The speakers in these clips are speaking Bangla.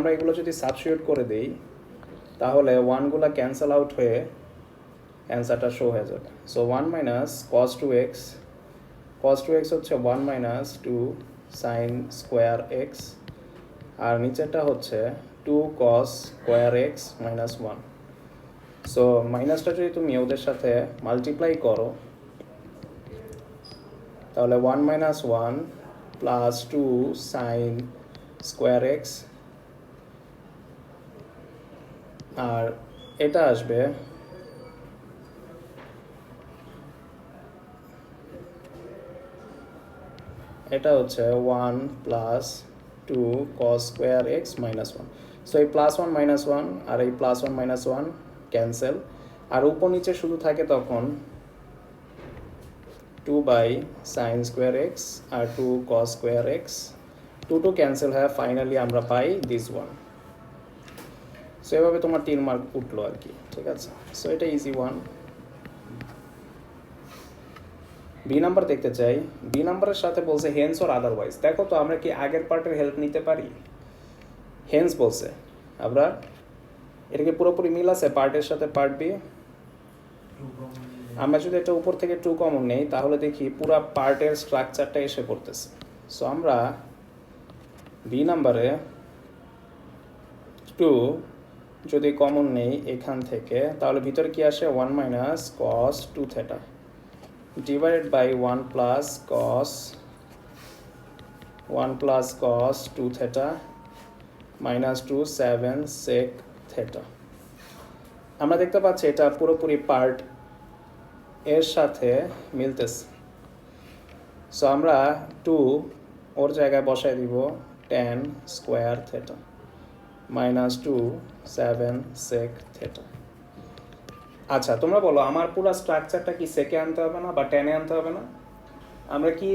আমরা এগুলো যদি সাবস্টিটিউট করে দেই তাহলে ওয়ানগুলো ক্যান্সেল আউট হয়ে অ্যান্সারটা শো হয়ে যাবে। সো 1 মাইনাস কস 2x, কস 2x হচ্ছে 1 মাইনাস 2 সাইন স্কোয়ার এক্স, আর নিচেরটা হচ্ছে 2 cos square x minus 1। So মাইনাসটা যদি তুমি ওদের সাথে মাল্টিপ্লাই করো তাহলে 1 minus 1 plus 2 sine square x, আর এটা আসবে এটা হচ্ছে 1 plus 2 cos square x minus 1। So এই প্লাস 1 মাইনাস 1 আর এই প্লাস 1 মাইনাস 1 ক্যান্সেল, আর উপর নিচে শুধু থাকে তখন 2 বাই সাইন স্কোয়ার এক্স আর 2 কস স্কোয়ার এক্স, 2 ক্যান্সেল হয়, ফাইনালি আমরা পাই দিস 1। সো এভাবে তোমার 3 মার্ক উঠলো আর কি, ঠিক আছে। সো এটা ইজি 1। বি নাম্বার দেখতে চাই। বি নাম্বারের সাথে বলছে হেন্স অর আদারওয়াইজ। দেখো তো আমরা কি আগের পার্টের হেল্প নিতে পারি? হেন্স বলছে, আমরা এটা কি পুরোপুরি মিল আছে পার্টের সাথে পার্ট বি? আমরা যদি এটা উপর থেকে 2 কমন নেই তাহলে দেখি পুরো পার্টের স্ট্রাকচারটা এসে পড়তেছে। সো আমরা বি নাম্বারে 2 যদি কমন নেই এখান থেকে তাহলে ভিতরে কি আসে 1 minus cos 2 theta divided by 1 plus cos 2 theta minus 2 7 sec theta. আমরা দেখতে পাচ্ছি এটা পুরোপুরি পার্ট এর সাথে মিলতেছে। সো আমরা 2 ওর জায়গায় বসাই দিব tan square theta minus 2 7 sec theta. আচ্ছা তোমরা বলো আমার পুরো স্ট্রাকচারটা কি সেকে আনতে হবে না বা টেনে আনতে হবে না? আমরা কি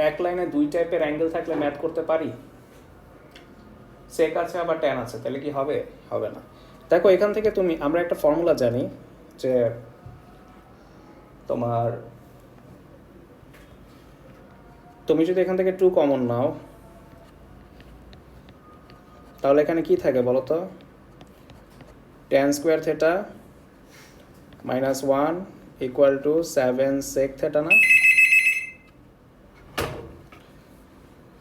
এক লাইনে 2 টাইপের অ্যাঙ্গেল থাকলে ম্যাথ করতে পারি? সেক আছে আবার ট্যান আছে, তাহলে কি হবে? হবে না। দেখো এখান থেকে আমরা একটা ফর্মুলা জানি যে তুমি যদি এখান থেকে 2 কমন নাও তাহলে এখানে কি থাকে বলো তো? tan square theta minus 1 equal to 7 sec theta না?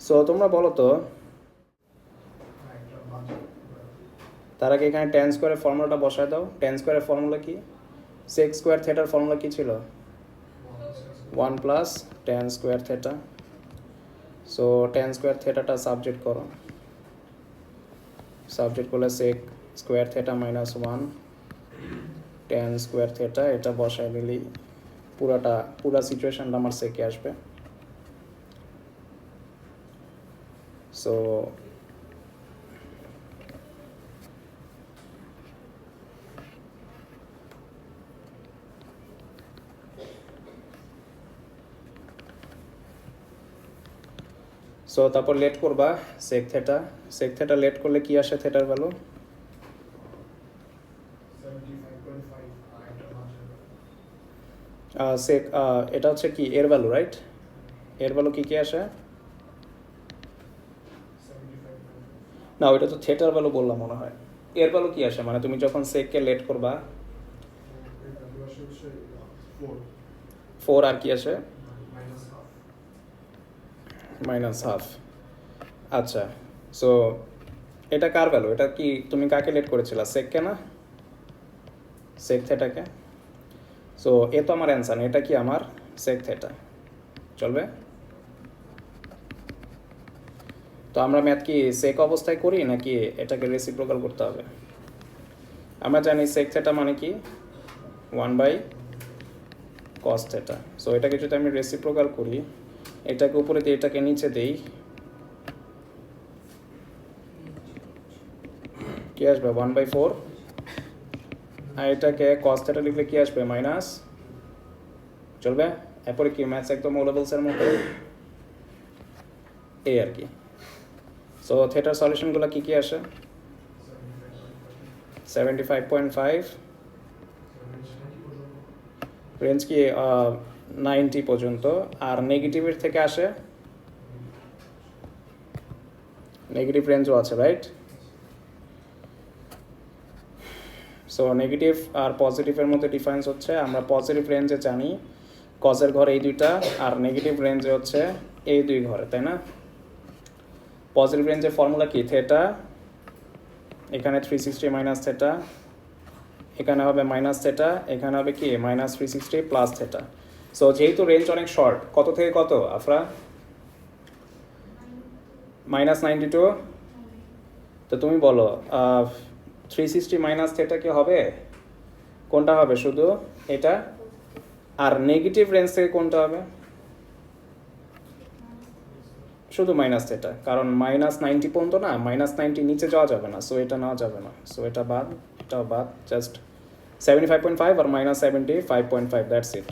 সো তোমরা বলো তো তার আগে এখানে tan স্কোয়ারের ফর্মুলাটা বসায় দাও। tan স্কোয়ারের ফর্মুলা কি? সেক স্কোয়ার থেটার ফর্মুলা কি ছিল? 1 plus tan square theta. So tan square থেটাটা সাবজেক্ট করো, সাবজেক্ট করলে sec square theta minus 1 tan square theta, এটা বসায় দিলেই পুরা সিচুয়েশনটা আমার সেকে আসবে। সো তারপর লেট করবা সেক থেটা লেট করলে কি আসে থেটার ভ্যালু? সেক এটা হচ্ছে কি এর ভ্যালু, রাইট? এর ভ্যালু কি আসে? না ওইটা তো থেটার ভ্যালু বললাম মনে হয়। এর ভ্যালু কি আসে মানে তুমি যখন সেককে লেট করবা? 4 আর কি আসে? Minus half. আচ্ছা সো এটা কার ভ্যালু? এটা কি তুমি কাকে লেট করেছিলা? সেককে না? সেক থেটাকে। সো এ তো আমার অ্যান্সার, এটা কি আমার সেক থেটা, চলবে? তো আমরা ম্যাথ কি সেক অবস্থায় করি নাকি এটাকে রেসিপ্রোকাল করতে হবে? আমরা জানি সেক থেটা মানে কি 1 বাই কস থেটা। সো এটাকে যদি আমি রেসিপ্রোকাল করি, এটাকে উপরে দিয়ে এটাকে নিচে দেই, কি আসবে 1/4, আর এটাকে কস থেটা লিখলে কি আসবে মাইনাস, চলবে? এরপরে কি ম্যাথস একদম ও লেভেলসের মতো এই আর কি। সো থেটার সলিউশনগুলো কি আসে? 75.5, রেঞ্জ কি 90 পর্যন্ত, আর নেগেটিভের থেকে আসে নেগেটিভ রেঞ্জও আছে, রাইট? সো নেগেটিভ আর পজিটিভের মধ্যে ডিফারেন্স হচ্ছে আমরা পজিটিভ রেঞ্জে জানি কজের ঘর এই দুইটা, আর নেগেটিভ রেঞ্জে হচ্ছে এই দুই ঘরে, তাই না? পজিটিভ রেঞ্জের ফর্মুলা কি? থেটা, এখানে 360 মাইনাস থেটা, এখানে হবে মাইনাস থেটা, এখানে হবে কি মাইনাস 360 প্লাস থেটা। সো যেহেতু রেঞ্জ অনেক শর্ট, কত থেকে কত আফরা? -92। তো তুমি বলো 360 মাইনাস থেটা কি হবে? কোনটা হবে? শুধু এটা। আর নেগেটিভ রেঞ্জ থেকে কোনটা হবে? শুধু মাইনাস থেটা, কারণ -90 পর্যন্ত না, -90 নিচে যাওয়া যাবে না, সো এটা নেওয়া যাবে না, সো এটা বাদ, এটাও বাদ, জাস্ট 75.5 আর -75.5, দ্যাটস ইট।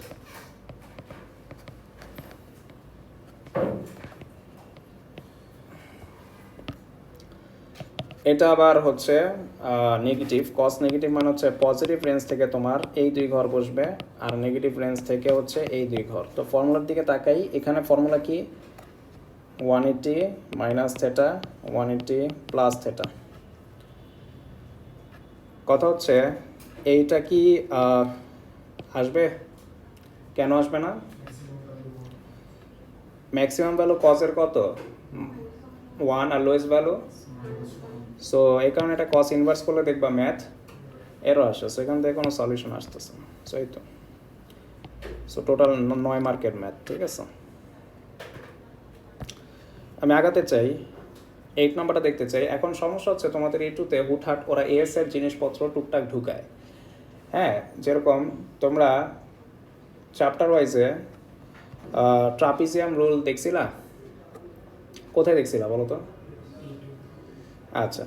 এটা আবার হচ্ছে নেগেটিভ, কস নেগেটিভ মানে হচ্ছে পজিটিভ রেঞ্জ থেকে তোমার এই দুই ঘর বসবে, আর নেগেটিভ রেঞ্জ থেকে হচ্ছে এই দুই ঘর। তো ফর্মুলার দিকে তাকাই, এখানে ফর্মুলা কি? 180 মাইনাস থেটা, 180 প্লাস থেটা। কথা হচ্ছে এইটা কি আসবে? কেন আসবে না? ম্যাক্সিমাম ভ্যালু কজের কত? 1, আর লোয়েস্ট ভ্যালু, সো এই কারণে এটা কস ইনভার্স করলে দেখবা ম্যাথ এরও আসে, সো এখান থেকে কোনো সলিউশন আসতেছে না। সো এই তো, সো টোটাল 9 মার্কের ম্যাথ, ঠিক আছে? আমি আগাতে চাই, 8 নাম্বারটা দেখতে চাই। এখন সমস্যা হচ্ছে তোমাদের এইটুতে হুটহাট ওরা এস এর জিনিসপত্র টুকটাক ঢুকায়। হ্যাঁ, যেরকম তোমরা চ্যাপ্টার ওয়াইজে ট্রাপিজিয়াম রুল দেখছিলা? কোথায় দেখছিলা বলো তো? আচ্ছা,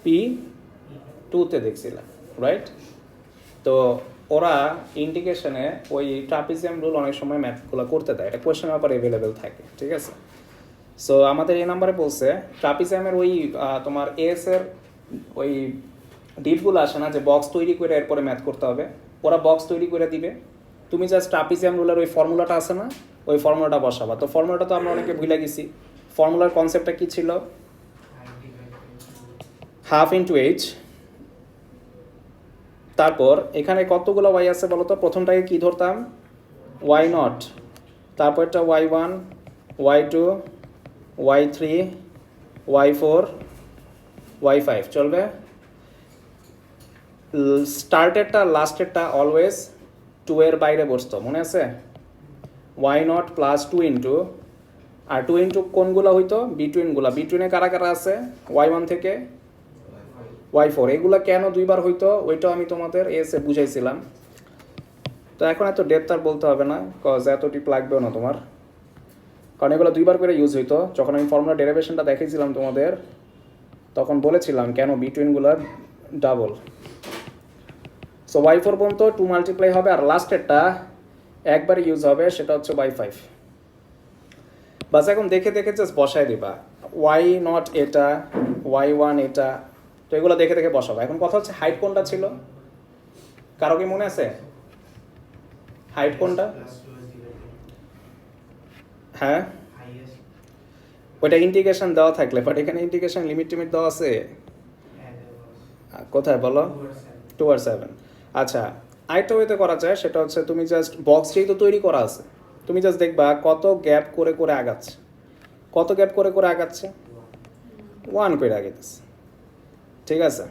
P2-তে দেখছিলা, রাইট? তো ওরা ইন্টিগ্রেশনে ওই ট্রাপিজিয়াম রুল অনেক সময় ম্যাথগুলো করতে দেয়, এটা কোয়েশ্চেন পেপার অ্যাভেলেবেল থাকে, ঠিক আছে? সো আমাদের এই নাম্বারে বলছে ট্রাপিজিয়ামের ওই তোমার এস এর ওই ডিপগুলো আসে না, যে বক্স তৈরি করে এরপরে ম্যাথ করতে হবে, ওরা বক্স তৈরি করে দিবে, তুমি জাস্ট ট্রাপিজিয়াম রুলের ওই ফর্মুলাটা আছে না, ওই ফর্মুলাটা বসাবা। তো ফর্মুলাটা তো আমরা অনেকে ভুলে গেছি। ফর্মুলার কনসেপ্টটা কি ছিল? হাফ ইন্টু এইচ, তারপর এখানে কতগুলো ওয়াই আছে বলো তো? প্রথমটাকে কি ধরতাম? ওয়াই নট, তারপরটা y1, y2, y3, y4, y5, চলবে? স্টার্টেরটা লাস্টেরটা অলওয়েজ 2 এর বাইরে বসতো, মনে আছে? y0 প্লাস 2 ইন্টু, আর 2 ইন্টু কোনগুলো হইতো? বিটুইনগুলো। বিটুইনে কারা কারা আছে? y1 থেকে y4, এগুলো কেন দুইবার হইতো ওইটাও আমি তোমাদের এসে বুঝাইছিলাম। তো এখন এত ডেপথ আর বলতে হবে না, কজ এত টিপ লাগবেও না তোমার, কারণ এগুলো দুইবার করে ইউজ হইতো। যখন আমি ফর্মুলা ডেরিভেশনটা দেখিয়েছিলাম তোমাদের, তখন বলেছিলাম কেন বিটুইনগুলো ডাবল। সো y4 পর্যন্ত 2 মাল্টিপ্লাই হবে, আর লাস্টেরটা একবার ইউজ হবে, সেটা হচ্ছে y5। বাস এখন দেখে দেখে জাস্ট বসায় দিবা, y0 এটা, y1 এটা, তো এগুলো দেখে দেখে বসাবো। এখন কথা হচ্ছে হাইট কোনটা ছিল? কারো কি মনে আছে হাইট কোনটা? হ্যাঁ, ওইটা ইন্টিগ্রেশন দেওয়া থাকলে, বাট এখানে ইন্টিগ্রেশন লিমিট টিমিট দেওয়া আছে কোথায় বলো? 2/7। আচ্ছা, আরেকটা ওয়েতে করা যায়, সেটা হচ্ছে তুমি জাস্ট বক্স যেহেতু তৈরি করা আছে, তুমি জাস্ট দেখবা কত গ্যাপ করে করে আগাচ্ছে, কত গ্যাপ করে করে আগাচ্ছে, 1 করে আগাইতেছে, ঠিক আছে?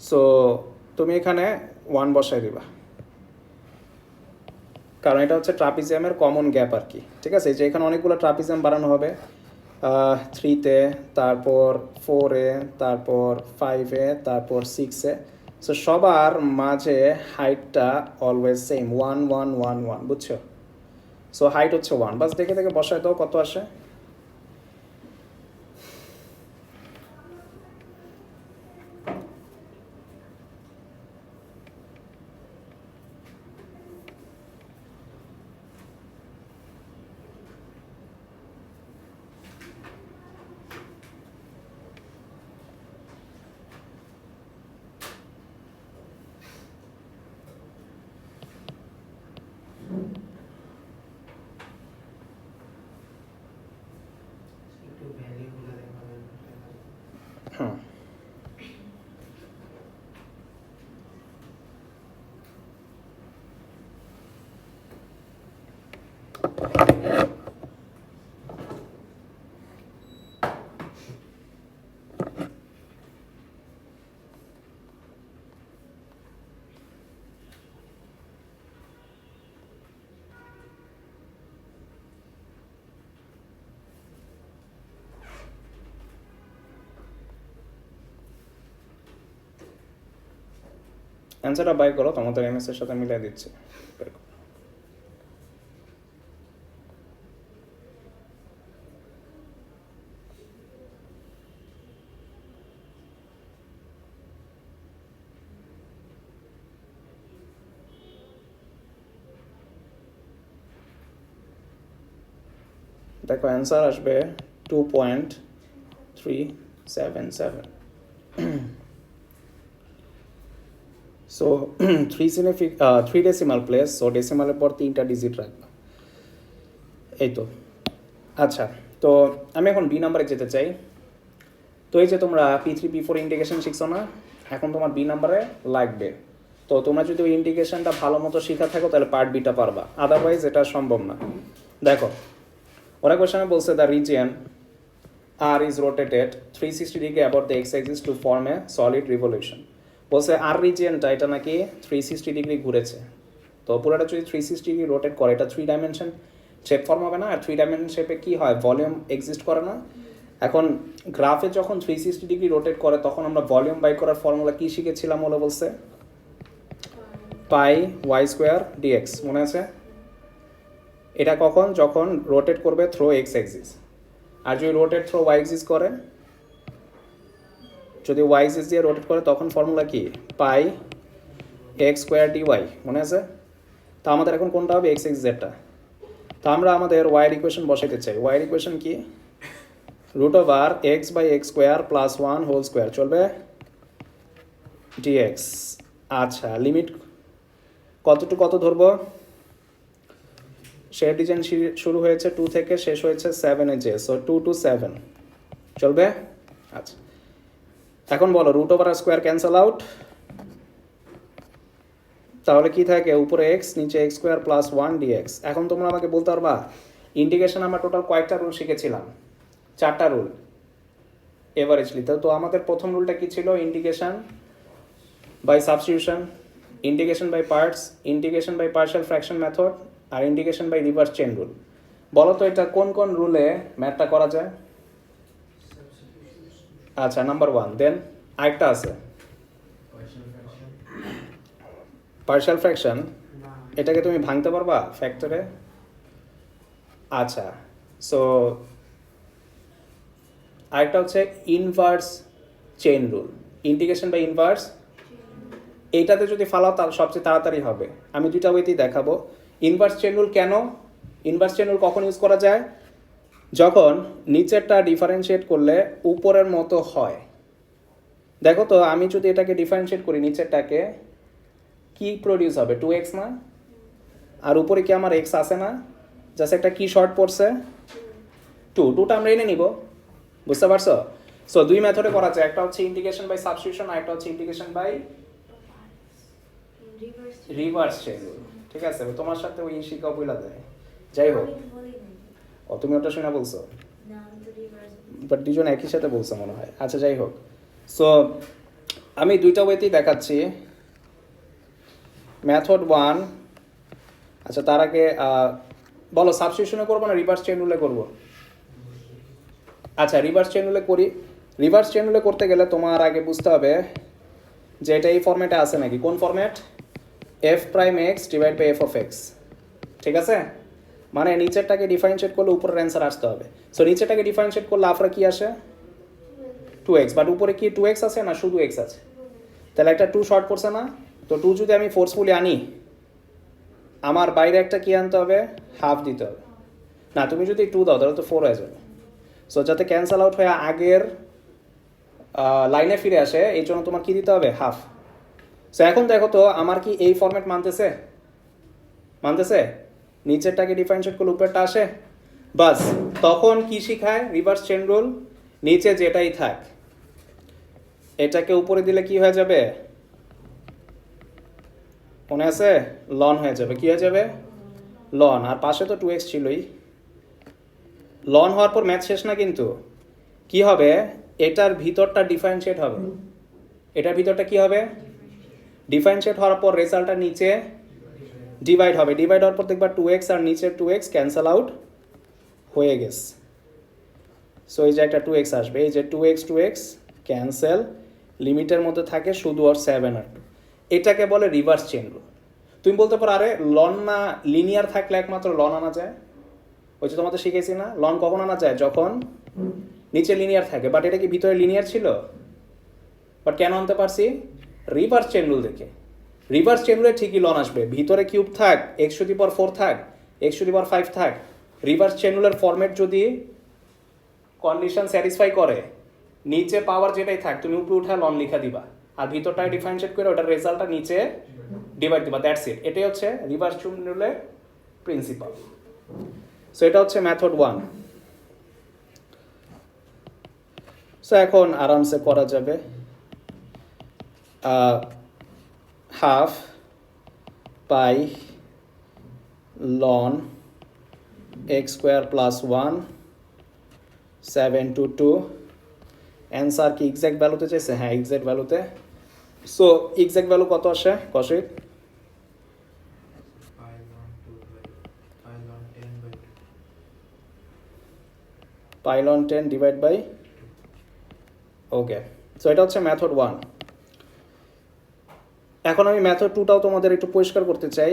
সো তুমি এখানে 1 বসাই দিবা, কারণ এটা হচ্ছে ট্রাপিজিয়ামের কমন গ্যাপ আর কি, ঠিক আছে? যে এখানে অনেকগুলো ট্রাপিজিয়াম বানানো হবে, 3-তে, তারপর 4-এ, তারপর 5-এ, তারপর 6-এ। সো সবার মাঝে হাইটটা অলওয়েজ সেম, 1 1 1 1, বুঝছো? সো হাইট হচ্ছে 1, বাস দেখে দেখে বসায় দাও কত আসে। হুম, অ্যান্সারটা বাই করো, তোমাদের এমএস এর সাথে মিলাই দিচ্ছি। দেখো অ্যান্সার আসবে 2.377। সো 3 ডেসিমাল প্লেস, সো ডেসিমালের পর 3টা ডিজিট রাখবা, এই তো। আচ্ছা, তো আমি এখন বি নাম্বারে যেতে চাই। তো এই যে তোমরা P3 P4 ইন্টিগ্রেশন শিখছো না, এখন তোমার বি নাম্বারে লাগবে। তো তোমরা যদি ওই ইন্টিগ্রেশনটা ভালো মতো শিখা থাকো তাহলে পার্ট বিটা পারবা, আদারওয়াইজ এটা সম্ভব না। দেখো ওরা কোয়েশনে বলছে the region R is rotated 360 degree about the x-axis to form a solid revolution। বলছে আর রিজিয়নটা এটা নাকি 360 ডিগ্রি ঘুরেছে। তো পুরোটা যদি 360 ডিগ্রি রোটেট করে এটা 3 ডাইমেনশন শেপ ফর্ম হবে না, আর 3 ডাইমেনশন শেপে কি হয়, ভলিউম এক্সিস্ট করে না। এখন গ্রাফে যখন 360 ডিগ্রি রোটেট করে তখন আমরা ভলিউম বাই করার ফর্মুলা কি শিখেছিলাম, বলে বলছে পাই ওয়াই স্কোয়ার ডিএক্স, মনে আছে? এটা কখন, যখন রোটেট করবে থ্রো এক্স এক্সিস, আর যদি রোটেট থ্রো ওয়াই এক্সিস করে, যদি ওয়াই এক্সিস দিয়ে রোটেট করে তখন ফর্মুলা কি, পাই এক্স স্কোয়ার ডিওয়াই, মনে আছে? তো আমাদের এখন কোনটা হবে, এক্স এক্স জেডটা। তো আমরা আমাদের ওয়াইয়ের ইকুয়েশন বসাইতে চাই। ওয়াইয়ের ইকুয়েশন কি, root over x by x square plus 1 whole square, চলবে ডিএক্স। আচ্ছা, লিমিট কতটুকু কত ধরবো, শেয়ার ডিজাইন শুরু হয়েছে 2 থেকে, শেষ হয়েছে 7-এ যে, সো 2 to 7 চলবে। আচ্ছা, এখন বলো রুট ওভার আর স্কোয়ার ক্যান্সেল আউট, তাহলে কি থাকে, উপরে এক্স নিচে এক্স স্কোয়ার প্লাস 1 ডিএক্স। এখন তোমরা আমাকে বলতে পারবা ইন্টিগ্রেশন আমরা টোটাল কয়েকটা রুল শিখেছিলাম, 4টা রুল এভারেজলি। তো আমাদের প্রথম রুলটা কি ছিল, integration by substitution, integration by parts, integration by partial fraction method, আর integration by reverse chain rule. বলো তো এটা কোন কোন রুলে ম্যাথটা করা যায়? আচ্ছা, নাম্বার 1। দেন আরেকটা আছে পার্শিয়াল ফ্র্যাকশন, এটাকে তুমি ভাঙতে পারবা ফ্যাক্টরে? আচ্ছা, সো আরেকটা হচ্ছে inverse chain rule, integration by inverse. এইটাতে যদি ফালাও তাহলে সবচেয়ে তাড়াতাড়ি হবে। আমি দুইটা ওয়েতেই দেখাবো। ইনভার্স চেইন রুল কেন, ইনভার্স চেইন রুল কখন ইউজ করা যায়, যখন নিচেরটা ডিফারেন্সিয়েট করলে উপরের মতো হয়। দেখো তো আমি যদি এটাকে ডিফারেন্সিয়েট করি, নিচেরটাকে কি প্রডিউস হবে, 2x না? আর উপরে কি আমার x আছে না, জাস্ট একটা কি শর্ট পড়ছে 2টা আমরা এনে নিব, বুঝতে পারছো? সো দুই মেথডে করা যায়, একটা হচ্ছে ইন্টিগ্রেশন বাই সাবস্টিটিউশন, আর একটা হচ্ছে integration by reverse chain rule. ঠিক আছে, তোমার সাথে ওই শিক্ষা বইলা দেয়, যাই হোক। ও তুমি ওটা শুনে বলছো, বাট দুজন একই সাথে বলছো মনে হয়। আচ্ছা, যাই হোক। সো আমি দুইটা ওয়েতেই দেখাচ্ছি। মেথড 1, আচ্ছা তার আগে বলো সাবস্টিটিউশনে করবো না রিভার্স চেইন রুলে করবো? আচ্ছা, রিভার্স চেইন রুলে করি। রিভার্স চেইন রুলে করতে গেলে তোমার আগে বুঝতে হবে যে এটা এই ফরম্যাটে আছে নাকি। কোন format, F prime x divide by F of x. ঠিক আছে, মানে নিচেরটাকে ডিফারেন্সিয়েট করলে উপরের অ্যান্সার আসতে হবে। সো নিচেরটাকে ডিফারেন্সিয়েট করলে আফরা কি আসে, 2x, বাট উপরে কি 2x আছে না শুধু x আছে? তাহলে একটা 2 শর্ট পড়ছে না? তো 2 যদি আমি ফোর্সফুলি আনি, আমার বাইরে একটা কি আনতে হবে, হাফ দিতে হবে। না, তুমি যদি 2 দাও তাহলে তো 4 হয়ে যাবে। সো যাতে ক্যান্সেল আউট হয়ে আগের লাইনে ফিরে আসে, এই জন্য তোমার কি দিতে হবে, হাফ। সো এখন দেখো তো আমার কি এই ফরম্যাট মানতেছে, মানতেছে? নিচেরটাকে ডিফারেন্সিয়েট করলে উপরেরটা আসে, বাস। তখন কি শিখায় রিভার্স চেইন রুল, নিচে যেটাই থাক এটাকে উপরে দিলে কি হয়ে যাবে, মনে আছে, লন হয়ে যাবে। কি হয়ে যাবে, লন। আর পাশে তো 2x ছিলই। লন হওয়ার পর ম্যাথ শেষ না কিন্তু, কি হবে, এটার ভিতরটা ডিফারেন্সিয়েট হবে, এটার ভিতরটা কি হবে, ডিফারেন্সিয়েট হওয়ার পর রেজাল্টটা নিচে ডিভাইড হবে। ডিভাইড হওয়ার পর দেখবা 2x আর নিচের 2x ক্যান্সেল আউট হয়ে গেছে। সো এই যে একটা 2x আসবে, এই যে 2x ক্যান্সেল, লিমিটের মধ্যে থাকে শুধু আর 7 আর 2। এটাকে বলে রিভার্স চেইন রুল। তুমি বলতে পারো আরে লন না লিনিয়ার থাকলে একমাত্র লন আনা যায়, ওই যে তোমাদের শিখেছি না, লন কখন আনা যায়, যখন নিচে লিনিয়ার থাকে। বাট এটা কি ভিতরে লিনিয়ার ছিল? বাট কেন আনতে পারছি? রিভার্স চেইন রুল দেখে। রিভার্স চেইন রুলে ঠিকই লন আসবে, ভিতরে কিউব থাক, x⁴ থাক, x⁵ থাক, রিভার্স চেইন রুলের ফরম্যাট যদি কন্ডিশন স্যাটিসফাই করে, নিচে পাওয়ার যেটাই থাক তুমি উপরে উঠা লন লিখা দিবা, আর ভিতরটায় ডিফারেন্সিয়েট করে ওটার রেজাল্টটা নিচে ডিভাইড দিবা, দ্যাটস ইট। এটাই হচ্ছে রিভার্স চেইন রুলের প্রিন্সিপাল। সো এটা হচ্ছে মেথড 1। সো এখন আরামসে করা যাবে। হাফ পাই লন x² + 1 7 to 2। অ্যান্সার কি এক্সাক্ট ভ্যালুতে চাইছে? হ্যাঁ, এক্সাক্ট ভ্যালুতে। সো এক্সাক্ট ভ্যালু কত আসে কৌশিক? পাইলন 10 ডিভাইড বাই, ওকে। সো এটা হচ্ছে মেথড 1। এখন আমি মেথড 2টাও তোমাদের একটু পরিষ্কার করতে চাই।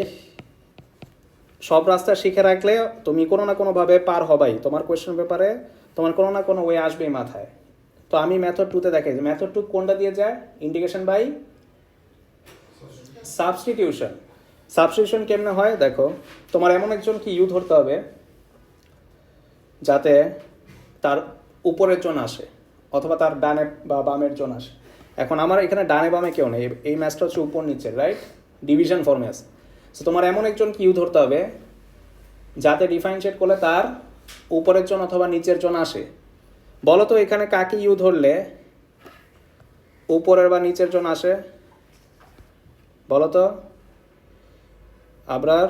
সব রাস্তা শিখে রাখলে তুমি কোনো না কোনোভাবে পার হবাই, তোমার কোয়েশ্চেন পেপারে তোমার কোনো না কোনো ওয়ে আসবেই মাথায়। তো আমি মেথড 2তে দেখাই যে মেথড 2 কোনটা দিয়ে যায়, ইন্টিগ্রেশন বাই সাবস্টিটিউশন। সাবস্টিটিউশন কেমনে হয় দেখো, তোমার এমন একজনকে ইউ ধরতে হবে যাতে তার উপরের জন আসে অথবা তার ডানে বা বামের জন আসে। এখন আমার এখানে ডানে বামে কেউ নেই, এই ম্যাচটা হচ্ছে উপর নিচে, রাইট? ডিভিশন ফর্মে আছে। সো তোমার এমন একজনকে ইউ ধরতে হবে যাতে ডিফারেন্সিয়েট করলে তার উপরের জন অথবা নিচের জন আসে। বলো তো এখানে কাকে ইউ ধরলে উপরের বা নিচের জন আসে? বলো তো আবরার।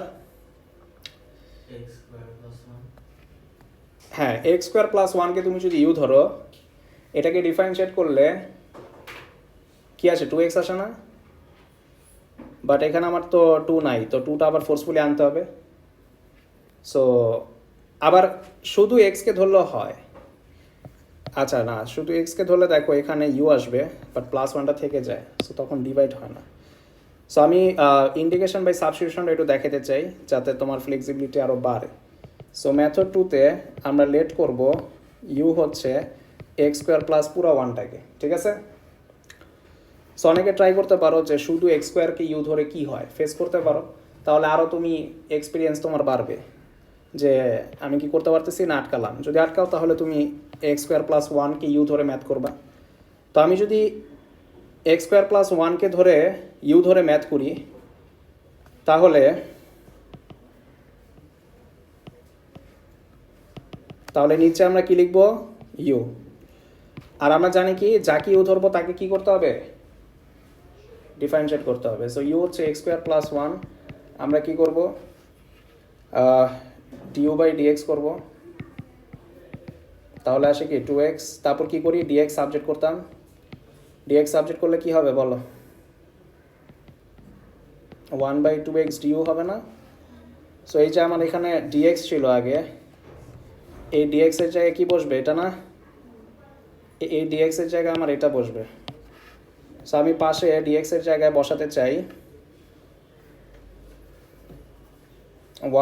হ্যাঁ, x² + 1কে তুমি যদি ইউ ধরো, এটাকে ডিফারেন্সিয়েট করলে কি আসে? 2x আসে না? বাট এখানে আমার তো 2 নাই, তো 2টা আবার ফোর্সফুলি আনতে হবে। সো আবার শুধু এক্সকে ধরলেও হয়। আচ্ছা না, শুধু এক্সকে ধরলে দেখো এখানে ইউ আসবে, বাট +1টা থেকে যায়, সো তখন ডিভাইড হয় না। সো আমি ইন্টিগ্রেশন বাই সাবস্টিটিউশনটা একটু দেখাতে চাই যাতে তোমার ফ্লেক্সিবিলিটি আরও বাড়ে। সো মেথড 2তে আমরা লেট করব ইউ হচ্ছে x² + পুরো 1টাকে, ঠিক আছে? সো অনেকে ট্রাই করতে পারো যে শুধু x²কে ইউ ধরে কি হয়, ফেস করতে পারো, তাহলে আরও তুমি এক্সপিরিয়েন্স তোমার বাড়বে যে আমি কি করতে পারতেছি না আটকালাম। যদি আটকাও তাহলে তুমি x² + 1কে ইউ ধরে ম্যাথ করবা। তো আমি যদি x² + 1কে ধরে ইউ ধরে ম্যাথ করি, তাহলে নিচে আমরা কি লিখব? ইউ। আর আমরা জানি কি যাকে ইউ ধরবো তাকে কি করতে হবে? ডিফারেন্সিয়েট করতে হবে। সো ইউ হচ্ছে x² + 1, আমরা কি করব? du/dx করব, তাহলে আসে কি 2x। তারপর কি করি? dx সাবজেক্ট করতাম, dx সাবজেক্ট করলে কি হবে বলো? 1/2x du হবে না? সো এই যে আমার এখানে dx ছিল আগে, এই dx এর জায়গায় কি বসবে? এটা না, এই dx এর জায়গায় আমার এটা বসবে। সো আমি পাশে dx এর জায়গায় বসাতে চাই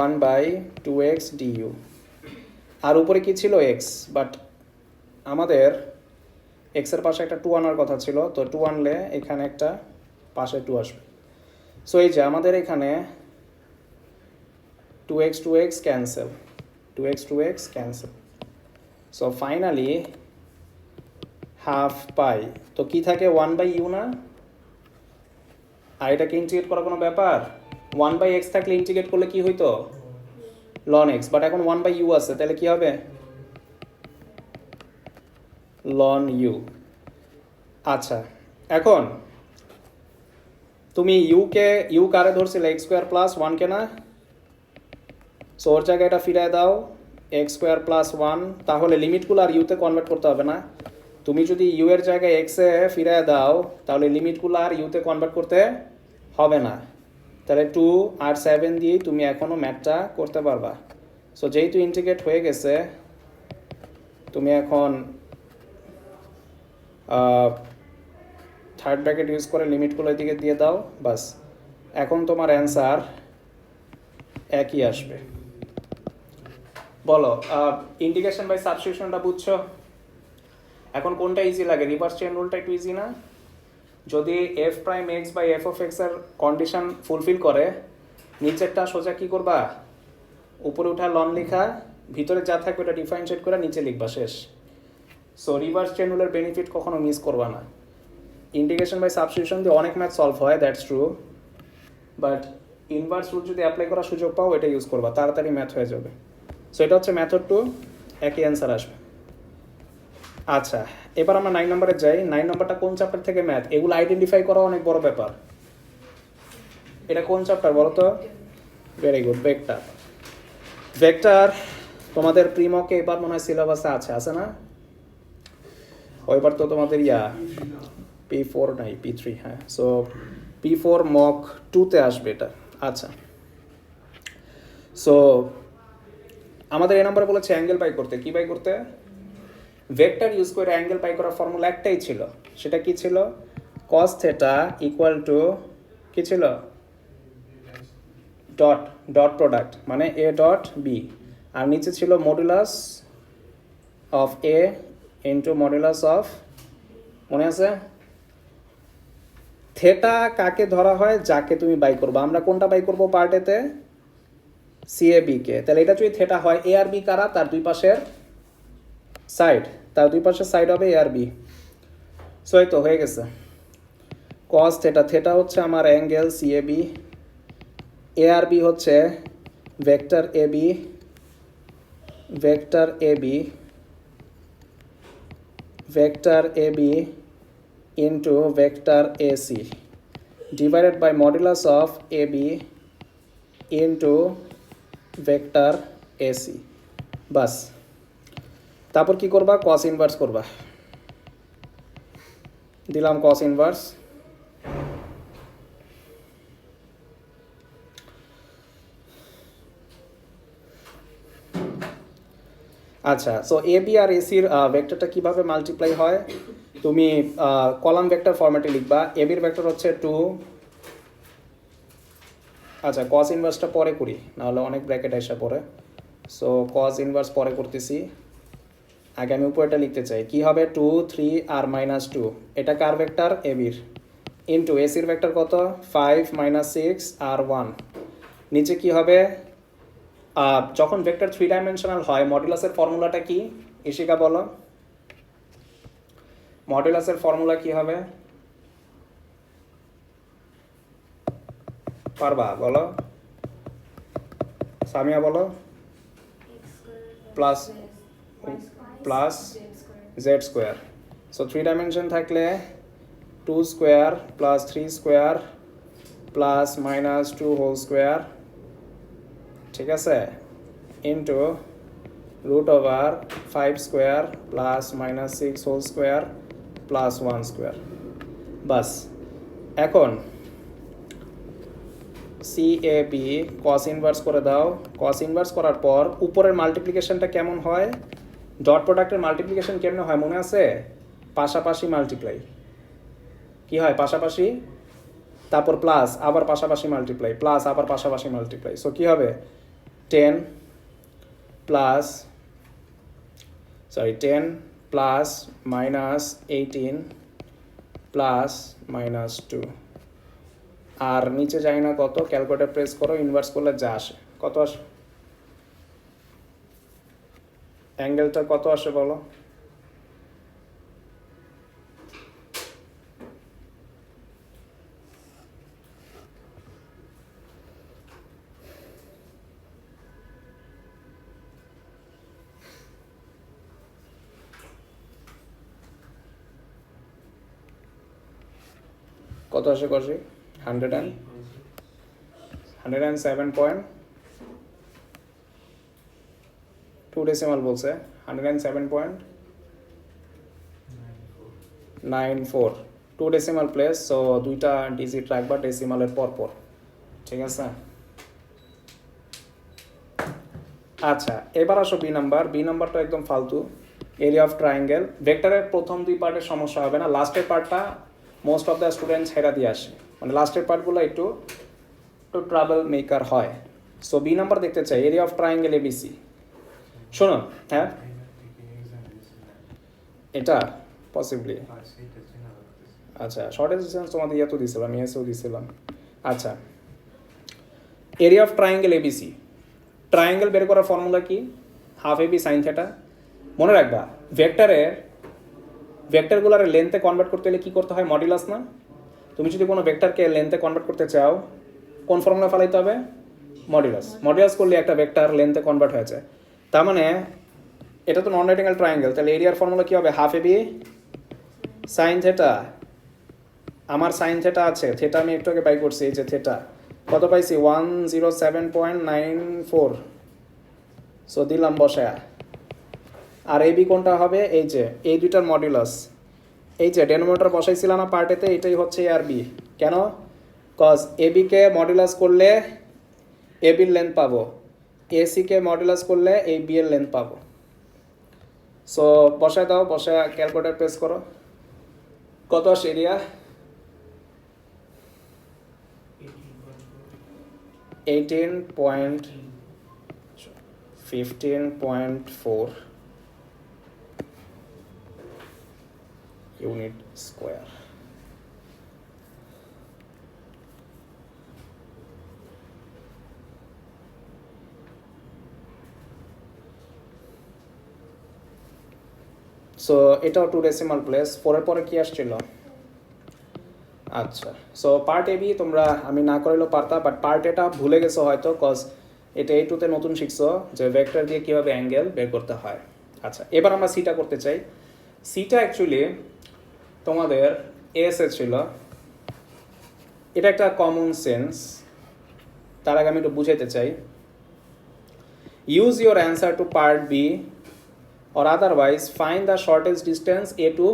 1/2x du। আর উপরে কি ছিল? x, বাট আমাদের x এর পাশে একটা 2 আনার কথা ছিল, তো 2 আনলে এখানে একটা পাশে 2 আসবে। সো এই যে আমাদের এখানে 2x cancel, 2x cancel. So finally half pi, তো কি থাকে? 1/u না? আর এটাকে ইন্টিগ্রেট করা কোনো ব্যাপার? 1/x থাকলে ইন্টিগ্রেট করলে কি হইতো? ln x, বাট এখন 1/u আছে, তাহলে কি হবে? ln u। আচ্ছা, এখন তুমি ইউ কারে ধরছিলে? x² + 1কে না? সো ওর জায়গায় এটা ফিরায় দাও x² + 1, তাহলে লিমিটগুলো আর ইউতে কনভার্ট করতে হবে না। তুমি যদি ইউ এর জায়গায় এক্সে ফিরায় দাও তাহলে লিমিটগুলো আর ইউতে কনভার্ট করতে হবে না, তাহলে 2 আর 7 দিয়েই তুমি এখনও ম্যাথটা করতে পারবা। সো যেহেতু ইন্টিগ্রেট হয়ে গেছে, তুমি এখন থার্ড ব্র্যাকেট ইউজ করে লিমিটগুলো এদিকে দিয়ে দাও, বাস এখন তোমার অ্যান্সার একই আসবে। বলো ইন্টিগ্রেশন বাই সাবস্টিটিউশনটা বুঝছো? এখন কোনটা ইজি লাগে? রিভার্স চেইন রুলটা একটু ইজি না? যদি F prime X by F of X এর কন্ডিশন ফুলফিল করে, নিচেরটা সোজা কি করবা, উপরে উঠা লন লেখা, ভিতরে যা থাকবে ওটা ডিফারেন্সিয়েট করে নিচে লিখবা, শেষ। সো রিভার্স চেইন রুলের বেনিফিট কখনো মিস করবা না। ইন্টিগ্রেশন বাই সাবস্টিটিউশন দিয়ে অনেক ম্যাথ সলভ হয়, that's true, but inverse rule যদি অ্যাপ্লাই করার সুযোগ পাও এটা ইউজ করবা, তাড়াতাড়ি ম্যাথ হয়ে যাবে। সো এটা হচ্ছে মেথড 2, একই অ্যান্সার আসবে। আচ্ছা, এবার আমরা 9 নম্বরে যাই। 9 নম্বরটা কোন চ্যাপ্টার থেকে ম্যাথ? এগুলো আইডেন্টিফাই করা অনেক বড় ব্যাপার। এটা কোন চ্যাপ্টার বলো তো? Very good, vector. ভেক্টর তোমাদের প্রিমকে এবার মনে হয় সিলেবাসে আছে না? ওইবার তো তোমাদের P4 নাই, P3, হ্যাঁ। সো P4 মক 2-তে আসবে এটা। আচ্ছা, সো আমাদের এই নম্বরে বলেছে অ্যাঙ্গেল বাই করতে। কি বাই করতে? ভেক্টর ইউজ করে অ্যাঙ্গেল বাই করার ফর্মুলা একটাই ছিল, সেটা কি ছিল? cos থিটা ইকুয়াল টু কি ছিল? ডট প্রোডাক্ট, মানে এ ডট বি, আর নিচে ছিল modulus of A into modulus of, মনে আছে? থেটা কাকে ধরা হয়? যাকে তুমি বাই করবো। আমরা কোনটা বাই করবো পার্টেতে? সিএবি কে। তাহলে এটা যদি থেটা হয়, এ আর বি কারা? তার দুই পাশের সাইড, তার দুই পাশের সাইড হবে এ আর বি। সো এই তো হয়ে গেছে। cos থেটা, থেটা হচ্ছে আমার অ্যাঙ্গেল সিএবি, এ আর বি হচ্ছে vector AB, vector AB, vector AB into vector AC divided by modulus of AB into vector AC. বাস, তারপর কি করবা? কস ইনভার্স করবা। দিলাম কস ইনভার্স। আচ্ছা, সো এ বি আর এসির ভেক্টরটা কীভাবে মাল্টিপ্লাই হয়? তুমি কলাম ভেক্টর ফরম্যাটে লিখবা। এ বির ভেক্টর হচ্ছে 2, আচ্ছা কস ইনভার্সটা পরে করি, নাহলে অনেক ব্র্যাকেট এসে পড়ে। সো কস ইনভার্স পরে করতেছি, আগে আমি উপরেটা লিখতে চাই। কি হবে? 2, 3 আর -2, এটা কার ভেক্টর? এ বির, ইন্টু এসির ভেক্টর কত? 5, -6 আর 1। নিচে কি হবে? যখন ভেক্টর 3 ডাইমেনশনাল হয়, মডুলাসের ফর্মুলাটা কি? ইশিকা বলো, মডুলাসের ফর্মুলা কি হবে? পারবা? বলো, সামিয়া বলো। Plus z square. So 3 dimension থাকলে 2 square plus 3 square plus -2 whole square, ঠিক আছে, into root over 5 square plus -6 whole square plus 1 square. বাস, এখন সিএবি কস ইনভার্স করে দাও। কস ইনভার্স করার পর উপরের মাল্টিপ্লিকেশনটা কেমন হয়? ডট প্রোডাক্টের মাল্টিপ্লিকেশন কেমন হয় মনে আছে? পাশাপাশি মাল্টিপ্লাই। কি হয়? পাশাপাশি, তারপর প্লাস, আবার পাশাপাশি মাল্টিপ্লাই, প্লাস আবার পাশাপাশি মাল্টিপ্লাই। সো কি হবে? 10 প্লাস -18 প্লাস -2, আর নিচে যাই না কত? ক্যালকুলেটর প্রেস করো, ইনভার্স করলে যা আসে কত আসে? অ্যাঙ্গেলটা কত আসে বলো? কত আসে কষি? 107.2 ডেসিমাল বলছে, 107.94, 2 ডেসিমাল প্লেস। সো দুইটা ডিজিট রাখবা ডেসিমালের পরপর, ঠিক আছে? আচ্ছা, এবার আসো বি নাম্বার। বি নাম্বারটা একদম ফালতু। Area of triangle. ভেক্টরের প্রথম দুই পার্টের সমস্যা হবে না, লাস্টের পার্টটা মোস্ট অফ দ্য স্টুডেন্টস হেরা দিয়ে আসে, মানে লাস্টের পার্টগুলো একটু ট্রাভেল মেকার হয়। সো বি নাম্বার দেখতে চাই, এরিয়া অফ ট্রায়াঙ্গেল এবিসি। শোনো, হ্যাঁ এটা পসিবলি, আচ্ছা শর্টেজ ডিস্টেন্স তোমাদের ইয়ে তো দিয়েছিলাম, ইয়েসও দিয়েছিলাম। আচ্ছা, area of triangle ABC, triangle বের করার ফর্মুলা কি? Half AB sine theta. মনে রাখবা ভেক্টরগুলোর লেন্থে কনভার্ট করতে হলে কী করতে হয়? মডুলাস না? তুমি যদি কোনো ভেক্টরকে লেন্থে কনভার্ট করতে চাও কোন ফর্মুলা ফেলাইতে হবে? মডুলাস করলে একটা ভেক্টর লেন্থে কনভার্ট হয়ে যায়। তার মানে এটা তো নন রাইট অ্যাঙ্গেল ট্রায়াঙ্গেল, তাহলে এরিয়ার ফর্মুলা কী হবে? Half AB sine theta. আমার সাইন থেটা আছে, থেটা আমি একটু আগে বাই করছি, এই যে থেটা কত পাইছি? 107.94। সো দিলাম বসায়া। আর এবি কোনটা হবে? এই যে এই দুইটার মডুলাস, এই যে ডেনোমিনেটর বসাইছিলাম না পার্টেতে, এটাই হচ্ছে আর বি। কেন? কজ এবিকে মডুলাস করলে এবির লেন্থ পাবো, এসিকে মডুলাস করলে এই বি এর লেন্থ পাবো। সো বসায় দাও, বসায় ক্যালকুলেটর প্রেস করো। কত আসে এরিয়া? 15.4 unit square. সো এটাও 2 ডেসিমাল প্লেস। 4-এর পরে কি আসছিল? আচ্ছা, সো পার্ট এবি তোমরা আমি না করিলেও পারতা, বাট পার্ট এটা ভুলে গেছো হয়তো, কজ এটা A2-তে নতুন শিখছো যে ভেক্টর দিয়ে কীভাবে অ্যাঙ্গেল বের করতে হয়। আচ্ছা, এবার আমরা সিটা করতে চাই। সিটা অ্যাকচুয়ালি তোমাদের এসে ছিল, এটা একটা কমন সেন্স। তার আগে আমি একটু বুঝাইতে চাই। Use your answer to part B or otherwise find the shortest distance A to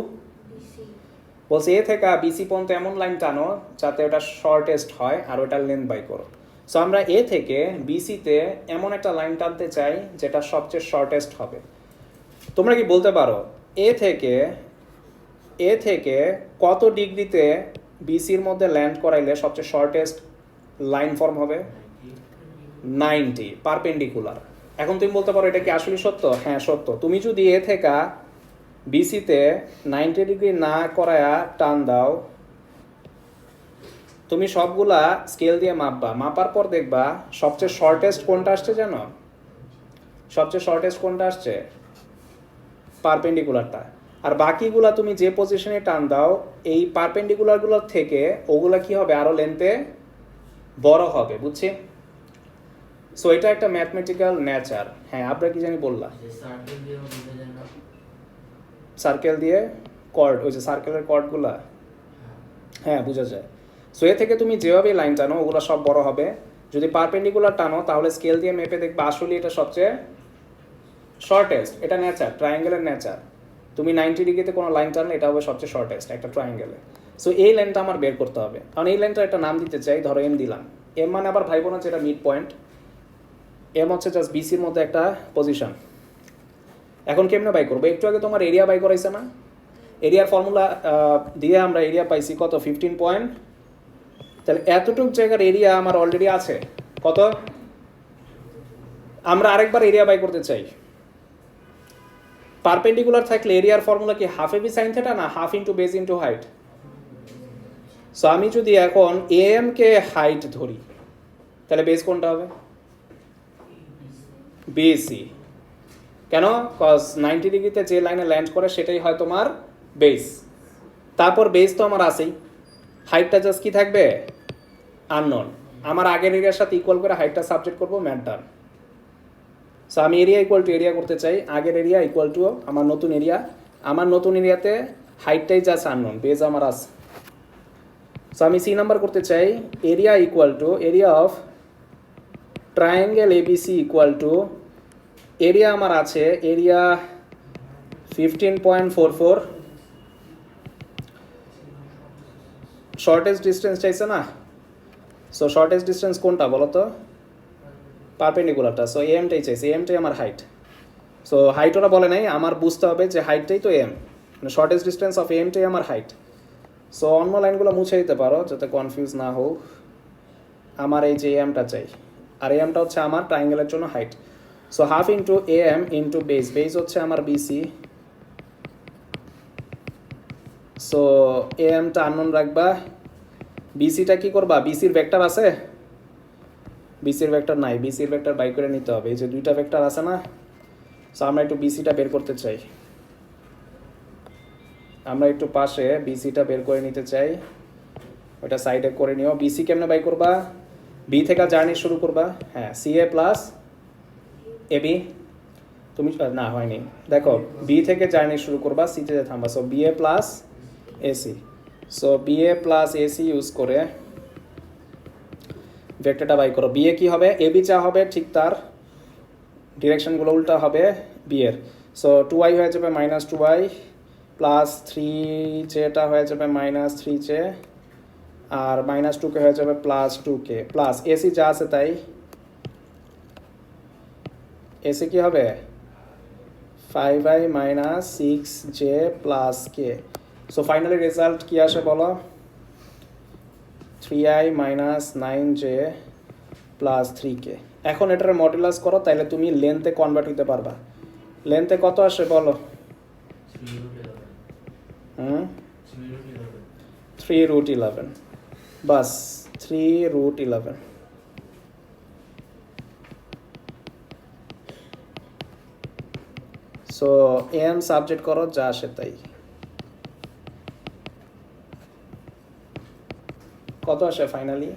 বলছে এ থেকে বিসি পর্যন্ত এমন লাইন টানো যাতে ওটা শর্টেস্ট হয় আর ওটার লেন্থ বাই করো। সো আমরা এ থেকে বিসিতে এমন একটা লাইন টানতে চাই যেটা সবচেয়ে শর্টেস্ট হবে। তোমরা কি বলতে পারো এ থেকে কত ডিগ্রিতে বিসির মধ্যে ল্যান্ড করাইলে সবচেয়ে শর্টেস্ট লাইন ফর্ম হবে? 90 পারপেন্ডিকুলার। এখন তুমি বলতে পারো এটা কি আসলে সত্য? হ্যাঁ সত্য। তুমি যদি এ থেকে বিসিতে 90 ডিগ্রি না করায়া টান দাও, তুমি সবগুলা স্কেল দিয়ে মাপবা, মাপার পর দেখবা সবচেয়ে শর্টেস্ট কোনটা আসছে জানো? সবচেয়ে শর্টেস্ট কোনটা আসছে? পারপেন্ডিকুলারটা। আর বাকিগুলা তুমি যে পজিশনে টান দাও এই পারপেন্ডিকুলারগুলোর থেকে ওগুলা কি হবে? আরো লেন্থে বড় হবে। বুঝছি? সো এটা একটা ম্যাথমেটিক্যাল নেচার। হ্যাঁ, আপনারা কি জানি বললা? সার্কেল দিয়ে কর্ড, ওই যে সার্কেলের কর্ডগুলা, হ্যাঁ বোঝা যায়। সো এ থেকে তুমি যেভাবে লাইন টানো ওগুলো সব বড় হবে। যদি পারপেন্ডিকুলার টানো তাহলে স্কেল দিয়ে মেপে দেখবে আসলে এটা সবচেয়ে শর্টেস্ট। এটা নেচার, ট্রায়াঙ্গেলের নেচার। তুমি 90 ডিগ্রিতে কোনো লাইন টানলে এটা হবে সবচেয়ে শর্টেস্ট একটা ট্রায়াঙ্গেলে। সো এই লাইনটা আমার বের করতে হবে, কারণ এই লাইনটা একটা নাম দিতে চাই, ধরো এম দিলাম। এম মানে আবার ভাইবো না যেটা মিড পয়েন্ট, এম হচ্ছে জাস্ট বিসির মধ্যে একটা পজিশন। এখন কেমনে বাই করবো? একটু আগে তোমার এরিয়া বাই করাইছে না? এরিয়ার ফর্মুলা দিয়ে আমরা এরিয়া পাইছি কত? 15 পয়েন্ট। তাহলে এতটুকু জায়গার এরিয়া আমার অলরেডি আছে কত? আমরা আরেকবার এরিয়া বাই করতে চাই। পারপেন্ডিকুলার থাকলে এরিয়ার ফর্মুলা কি হাফ এবি সাইন থেটা না half into base into height? So আমি যদি এখন এম কে হাইট ধরি তাহলে বেস কোনটা হবে? বিসি। কেন? কজ 90 ডিগ্রিতে যে লাইনে ল্যান্ড করে সেটাই হয় তোমার বেস। তারপর বেস তো আমার আছেই, হাইটটা জাস্ট কি থাকবে? আননোন। আমার আগের এরিয়ার সাথে ইকুয়াল করে হাইটটা সাবজেক্ট করবো ম্যাটার। সো আমি এরিয়া ইকুয়াল টু এরিয়া করতে চাই, আগের এরিয়া ইকুয়াল টু আমার নতুন এরিয়া। আমার নতুন এরিয়াতে হাইটটাই জাস্ট আননোন, বেস আমার আছে। সো আমি সি নাম্বার করতে চাই, area equal to area of triangle ABC equal to area আমার আছে এরিয়া 15.44, শর্টেস্ট ডিস্টেন্স চাইছে না? সো শর্টেস্ট ডিস্টেন্স কোনটা বলো তো? পারপেন্ডিকুলারটা। সো এমটাই চাইছে, এমটাই আমার হাইট। সো হাইট ওরা বলে নাই, আমার বুঝতে হবে যে হাইটটাই তো এম, মানে শর্টেস্ট ডিস্টেন্স অফ এমটাই আমার হাইট। সো অন্য লাইনগুলো মুছে দিতে পারো যাতে কনফিউজ না হোক। আমার এই যে এমটা চাই, আর এমটা হচ্ছে আমার ট্রাইঙ্গেলের জন্য height. So half into M into base, base হচ্ছে আমার বিসি। সো এমটা আননোন রাখবা, বিসিটা কি করবা, বিসির ভেক্টর আছে, বিসির ভেক্টর নাই, বিসির ভেক্টর বাই করে নিতে হবে। এই যে দুইটা ভেক্টর আছে না, সো আমরা একটু বিসিটা বের করতে চাই, আমরা একটু পাশে বিসিটা বের করে নিতে চাই, ওটা সাইডে করে নিও। বিসি কেমনে বাই করবা, বি থেকে জার্নি শুরু করবা, হ্যাঁ সিএ প্লাস এবি, তুমি না হয়নি, দেখো বি থেকে জার্নি শুরু করবা, সিতে থামবা, so BA plus AC. So BA plus AC use করে ভেক্টরটা বাই করো। বিএ কি হবে, এবি যা হবে ঠিক তার ডিরেকশনগুলো উল্টা হবে বিএর। সো 2y হয়ে যাবে -2y প্লাস 3jটা হয়ে যাবে -3j, আর -2k হয়ে যাবে +2k, প্লাস এসি যা আছে তাই, এসি কি হবে 5i - 6j plus k। So finally result কি আসে বলো, 3i - 9j প্লাস 3k। এখন এটার মডুলাস করো, তাইলে তুমি লেন্থে কনভার্ট হতে পারবা। লেন্থে কত আসে বলো, 3√11, বাস 3√11। সো এম সাবজেক্ট করো, যা আসে তাই। কত আসে ফাইনালি,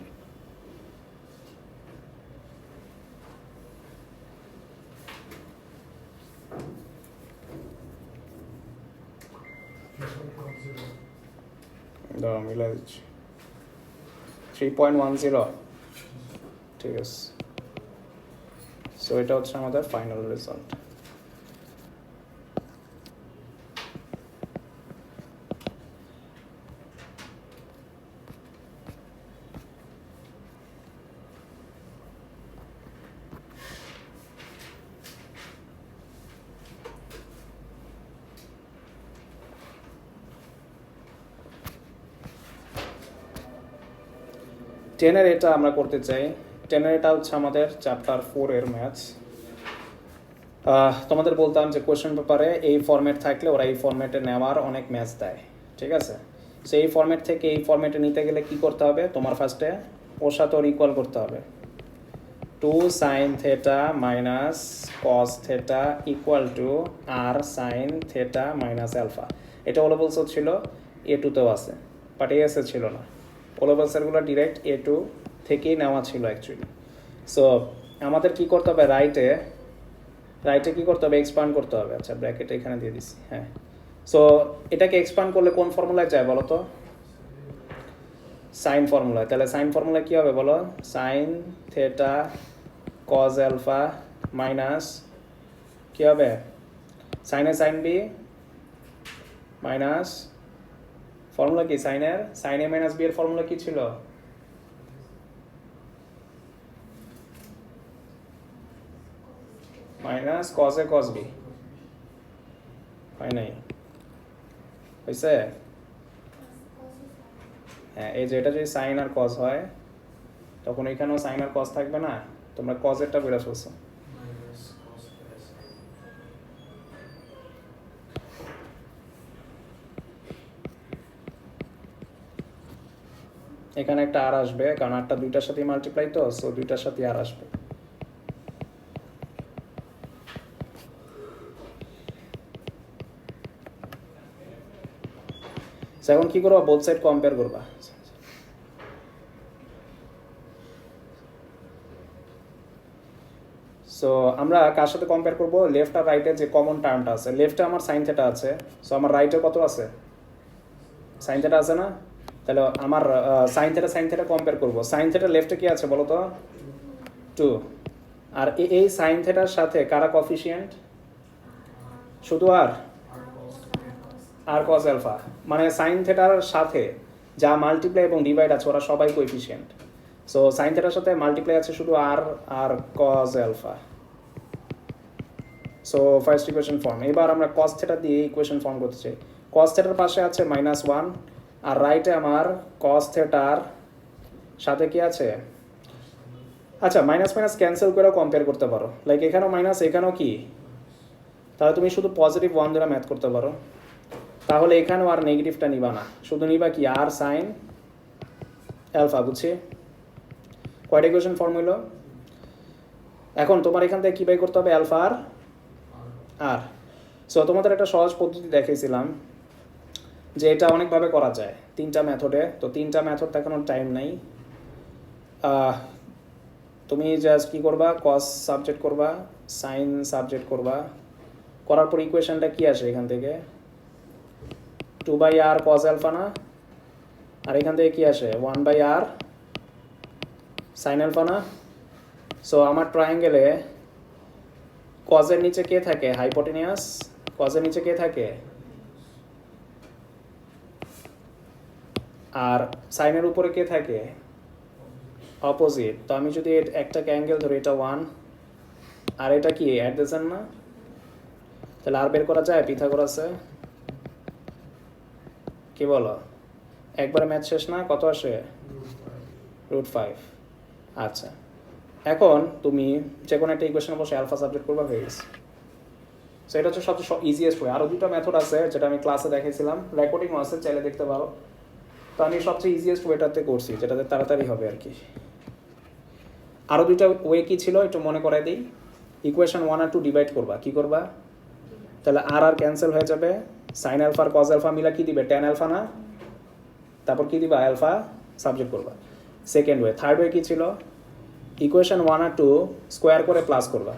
দাঁড়াও মিলাই দিচ্ছি, 3.10, ঠিক আছে। সো এটা হচ্ছে আমাদের ফাইনাল রেজাল্ট। টেনের এটা আমরা করতে চাই, টেনের এটা হচ্ছে আমাদের চ্যাপ্টার 4 এর ম্যাথস। তোমাদের বলতাম যে কোয়েশ্চেন পেপারে এই ফরম্যাট থাকলে ওরা এই ফরম্যাটে নেওয়ার অনেক ম্যাথস দেয়, ঠিক আছে। সো এই ফরম্যাট থেকে এই ফরম্যাটে নিতে গেলে কি করতে হবে, তোমার ফার্স্টে ওর সাথে ওর ইকুয়াল করতে হবে, 2 sin θ মাইনাস cos θ equal to r sin θ মাইনাস আলফা। এটা ওলেবলস ছিল, A2তেও আছে, বাট এসে ছিল না, ওলেবলসেরগুলো ডিরেক্ট A2 থেকেই নেওয়া ছিল অ্যাকচুয়ালি। সো আমাদের কি করতে হবে, রাইটে কি করতে হবে, এক্সপান্ড করতে হবে। আচ্ছা ব্র্যাকেট এখানে দিয়ে দিচ্ছি, হ্যাঁ। সো এটাকে এক্সপান্ড করলে কোন ফর্মুলায় যায় বলো তো, সাইন ফর্মুলায়। তাহলে সাইন ফর্মুলা কি হবে বলো, sine theta cos alpha minus কি হবে, সাইনে সাইন বি মাইনাস, ফর্মুলা কি সাইনের, সাইন এ মাইনাস বি এর ফর্মুলা কি ছিল, minus cos A cos B, হয় নাই, হয়েছে, হ্যাঁ। এই যে এটা যদি সাইন আর কজ হয় তখন এখানেও সাইন আর কজ থাকবে না, তোমরা কজেরটা বেড়ে ফেলছো। এখানে একটা আর আসবে, কারণ আরটা দুইটার সাথে মাল্টিপ্লাই, তো সো দুইটার সাথে আর আসবে। এখন কি করবা, বোথ সাইড কম্পেয়ার করবা। সো আমরা কার সাথে কম্পেয়ার করবো, লেফট আর রাইটের যে কমন টার্মটা আছে, লেফটে আমার সাইন থেটা আছে, সো আমার রাইটে কত আছে, সাইন থেটা আছে না, তাহলে আমার সাইন থেটা কম্পেয়ার করবো। সাইন থেটা লেফটে কি আছে বলো তো, 2, আর এই সাইন থেটার সাথে কারা কফিসিয়েন্ট, শুধু আর কস আলফা, মানে সাইন থেটার সাথে যা মাল্টিপ্লাই এবং ডিভাইড আছে ওরা সবাই কোএফিসিয়েন্ট। সো সাইন থেটার সাথে মাল্টিপ্লাই আছে শুধু আর cos alpha. So first equation form. এবার আমরা কস থেটা দিয়ে ইকুয়েশন ফর্ম করতে চাই। কস থেটার পাশে আছে -1 আর রাইটে আমার কস থেটার সাথে কি আছে? আচ্ছা, মাইনাস মাইনাস ক্যান্সেল করেও কম্পেয়ার করতে পারো, লাইক এখানেও মাইনাস এখানেও কি, তাহলে তুমি শুধু পজিটিভ 1 দ্বারা ম্যাথ করতে পারো। তাহলে এখানেও আর নেগেটিভটা নিবা না, শুধু নিবা কি আর সাইন অ্যালফা। বুঝছি? কয়টা ইকুয়েশন ফর্ম হইল? এখন তোমার এখান থেকে কী বাই করতে হবে? অ্যালফা আর আর। সো তোমাদের একটা সহজ পদ্ধতি দেখাইছিলাম যে এটা অনেকভাবে করা যায়, 3টা মেথডে। তো 3টা মেথড দেখানোর টাইম নাই। তুমি জাস্ট কী করবা, কস সাবজেক্ট করবা, সাইন সাবজেক্ট করবা, করার পর ইকুয়েশনটা কী আসে এখান থেকে? 2/r কস অ্যালফা না? আর এখান থেকে কী আসে? 1/r সাইন অ্যালফা না? সো আমার ট্রায়াঙ্গেলে কজের নিচে কে থাকে? হাইপোটেনিয়াস। কজের নিচে কে থাকে? আর সাইনের উপরে কে থাকে? অপোজিট। তো আমি যদি একটা অ্যাঙ্গেল ধরি, এটা 1 আর এটা কি অ্যাডজেসেন্ট না? তাহলে আর বের করা যায় পিথাগোরাসে? কি বলো? একবারে ম্যাথ শেষ না? কত আসে? √5। আচ্ছা, এখন তুমি যে কোনো একটা ইকুয়েশনে বসে অ্যালফা সাবজেক্ট করবা, হয়ে গেছে। সো এটা হচ্ছে সবচেয়ে ইজিয়েস্ট ওয়ে। আরও 2টা মেথড আছে যেটা আমি ক্লাসে দেখাইছিলাম, রেকর্ডিংও আছে, চাইলে দেখতে পারো। তো আমি সবচেয়ে ইজিয়েস্ট ওয়েটাতে করছি, যেটাতে তাড়াতাড়ি হবে আর কি। আরও 2টা ওয়ে কী ছিল একটু মনে করাই দিই। ইকুয়েশন 1 আর 2 ডিভাইড করবা। কি করবা? তাহলে আর আর ক্যান্সেল হয়ে যাবে, সাইন অ্যালফা আর কজ অ্যালফা মিলা কি দিবে? ট্যান অ্যালফা না? তারপর কি দিবা? অ্যালফা সাবজেক্ট করবা। Second way. থার্ড ওয়ে কী ছিল? ইকুয়েশন 1 আর 2 স্কোয়ার করে প্লাস করবা।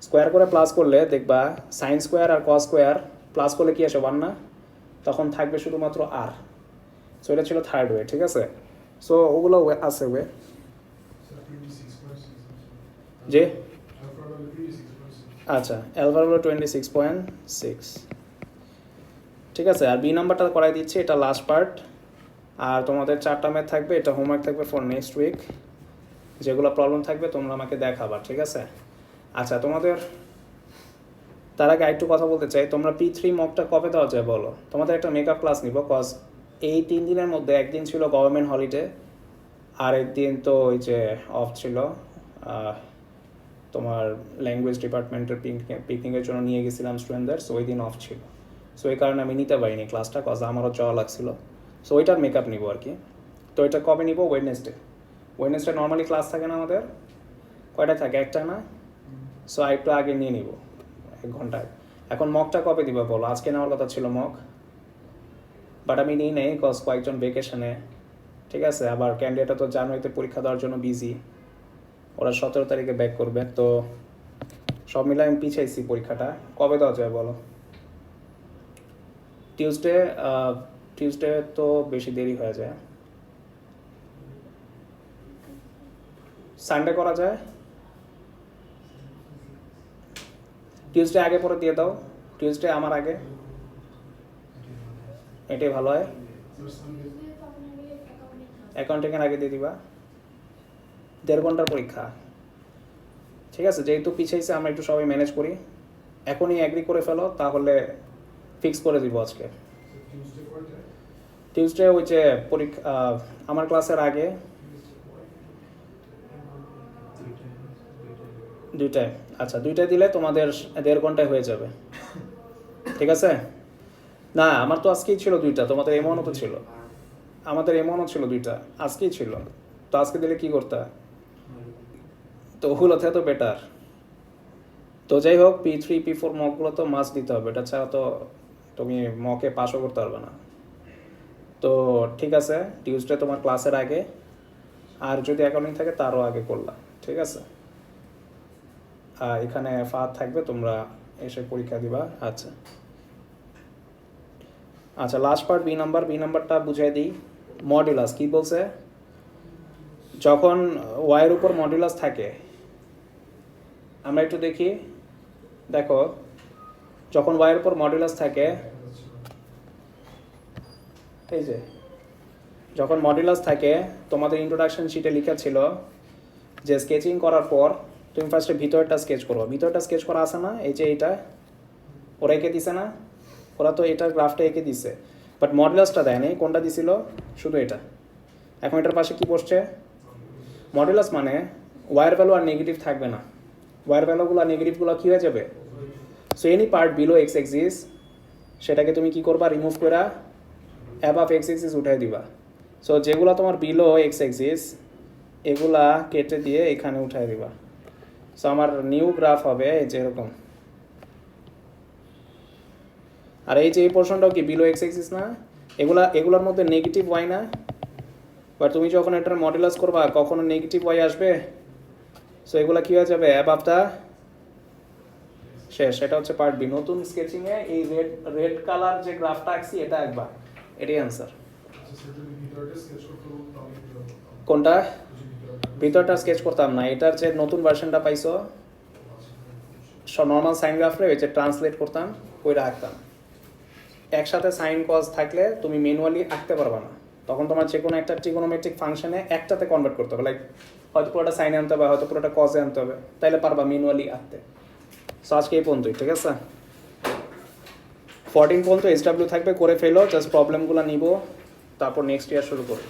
স্কোয়ার করে প্লাস করলে দেখবা সাইন স্কোয়ার আর কস স্কোয়ার প্লাস করলে কি আসে? 1 না? তখন থাকবে শুধুমাত্র আর। সো এটা ছিল থার্ড ওয়ে, ঠিক আছে? সো ওগুলো আছে ওয়ে। যে আচ্ছা, অ্যালফা হলো 26.6, ঠিক আছে। আর বি নাম্বারটা করাই দিচ্ছি, এটা লাস্ট পার্ট। আর তোমাদের 4টা ম্যাথ থাকবে, এটা হোমওয়ার্ক থাকবে ফর নেক্সট উইক। যেগুলো প্রবলেম থাকবে তোমরা আমাকে দেখাবা, ঠিক আছে? আচ্ছা, তোমাদের তার আগে একটু কথা বলতে চাই, তোমরা P3 মকটা কবে দেওয়া যায় বলো? তোমাদের একটা মেকআপ ক্লাস নিব, কজ এই 3 দিনের মধ্যে একদিন ছিল গভর্নমেন্ট হলিডে, আর একদিন তো ওই যে অফ ছিল, তোমার ল্যাঙ্গুয়েজ ডিপার্টমেন্টের পিকনিকের জন্য নিয়ে গেছিলাম স্টুডেন্টদের। সো ওই দিন অফ ছিল, সো এই কারণে আমি নিতে পারিনি ক্লাসটা, কজ আমারও যাওয়া লাগছিল। সো ওইটার মেকআপ নিব আর কি। তো এটা কবে নিব? ওয়েডনেসডে। ওয়েডনেসডে নর্মালি ক্লাস থাকে না আমাদের? কয়টা থাকে? একটা না? সো একটু আগে নিয়ে নিব, 1 ঘন্টায়। এখন মকটা কবে দিবা বলো? আজকে নেওয়ার কথা ছিল মক, বাট আমি নিই নেই, কজ কয়েকজন ভেকেশনে, ঠিক আছে। আবার ক্যান্ডিডেটটা তো জানুয়ারিতে পরীক্ষা দেওয়ার জন্য বিজি, ওরা 17 তারিখে ব্যাক করবে। তো সব মিলে আমি পিছাইছি পরীক্ষাটা। কবে দেওয়া যায় বলো? টিউসডে তো বেশি দেরি হয়ে যায়। সানডে করা যায়? টিউসডে আগে পরে দিয়ে দাও, টিউসডে আমার আগে, এটাই ভালো হয়। অ্যাকাউন্টিংয়ের আগে দিয়ে দিবা। 1.5 ঘন্টার পরীক্ষা, ঠিক আছে। যেহেতু পিছাইছে, আমরা একটু সবাই ম্যানেজ করি। এখনই অ্যাগ্রি করে ফেলো, তাহলে ফিক্স করে দিব আজকে। টিউসডে ওই যে পরীক্ষা আমার ক্লাসের আগে 2টায়। আচ্ছা, 2টায় দিলে তোমাদের 1.5 ঘন্টায় হয়ে যাবে, ঠিক আছে। না, আমার তো আজকেই ছিল 2টা, তোমাদের এমনও তো ছিল, আমাদের এমনও ছিল 2টা, আজকেই ছিল। তো আজকে দিলে কি করতে? তো ওগুলো থেকে তো বেটার। তো যাই হোক, P3 P4 মকগুলো তো মাস্ট দিতে হবে, এটা ছাড়া তো তুমি মকে পাসও করতে পারবে না। তো ঠিক আছে, টিউসডে তোমার ক্লাসের আগে, আর যদি অ্যাকাউন্টিং থাকে তারও আগে করলাম, ঠিক আছে। এখানে ফাঁদ থাকবে, তোমরা এসে পরীক্ষা দিবা। আচ্ছা আচ্ছা, লাস্ট পার্ট বি নাম্বারটা বুঝাই দিই। মডুলাস কি বলছে? যখন ওয়াইয়ের উপর মডুলাস থাকে, আমরা একটু দেখি, দেখো যখন ওয়াইয়ের উপর মডুলাস থাকে, এই যে যখন মডুলাস থাকে, তোমাদের ইন্ট্রোডাকশন শিটে লেখা ছিল যে স্কেচিং করার পর তুমি ফার্স্টে ভিতরটা স্কেচ করো। ভিতরটা স্কেচ করা আছে না? এই যে এইটা ওরা এঁকে দিছে না? ওরা তো এটার গ্রাফটা এঁকে দিছে। বাট মডুলাসটা দেয়নি, কোনটা দিছিল? শুধু এটা। এখন এটার পাশে কি বসছে? মডুলাস মানে ওয়ার ভ্যালু আর নেগেটিভ থাকবে না, ওয়ার ভ্যালুগুলো আর নেগেটিভগুলো কী হয়ে যাবে? So any part below x axis সেটাকে তুমি কি করবা? রিমুভ করে অ্যাবাভ এক্স এক্সিস উঠাই দিবা। সো যেগুলো তোমার বিলো এক্স এক্সিস এগুলা কেটে দিয়ে এখানে উঠাই দিবা। সো আমার নিউ গ্রাফ হবে যেরকম। আর এই যে এই পোর্শনটাও কি বিলো এক্স এক্সিস না? এগুলোর মধ্যে নেগেটিভ ওয়াই না? বাট তুমি যখন এটার মডুলাস করবা কখনো নেগেটিভ ওয়াই আসবে। সো এগুলো কী হয়ে যাবে? অ্যাবাভটা শেষ। এটা হচ্ছে পার্ট বি। নতুন স্কেচিংয়ে এই রেড কালার যে গ্রাফটা আঁকছি এটা একবার, এটাই অ্যান্সার। কোনটা? ভিতরটা স্কেচ করতাম না, এটার যে নতুন ভার্সনটা পাইছো নর্মাল সাইন গ্রাফরে ওই যে ট্রান্সলেট করতাম ওইটা আঁকতাম। একসাথে সাইন কজ থাকলে তুমি ম্যানুয়ালি আঁকতে পারবা না, তখন তোমার যে কোনো একটা ট্রিগোনোমেট্রিক ফাংশনে একটাতে কনভার্ট করতে হবে, লাইক হয়তো পুরোটা সাইনে আনতে হবে, হয়তো পুরোটা কজে আনতে হবে, তাইলে পারবা ম্যানুয়ালি আঁকতে। সো আজকে এই পর্যন্তই, ঠিক আছে? 14 পর্যন্ত SW থাকবে, করে ফেলো, জাস্ট প্রবলেমগুলো নিব, তারপর নেক্সট ইয়ার শুরু করবো।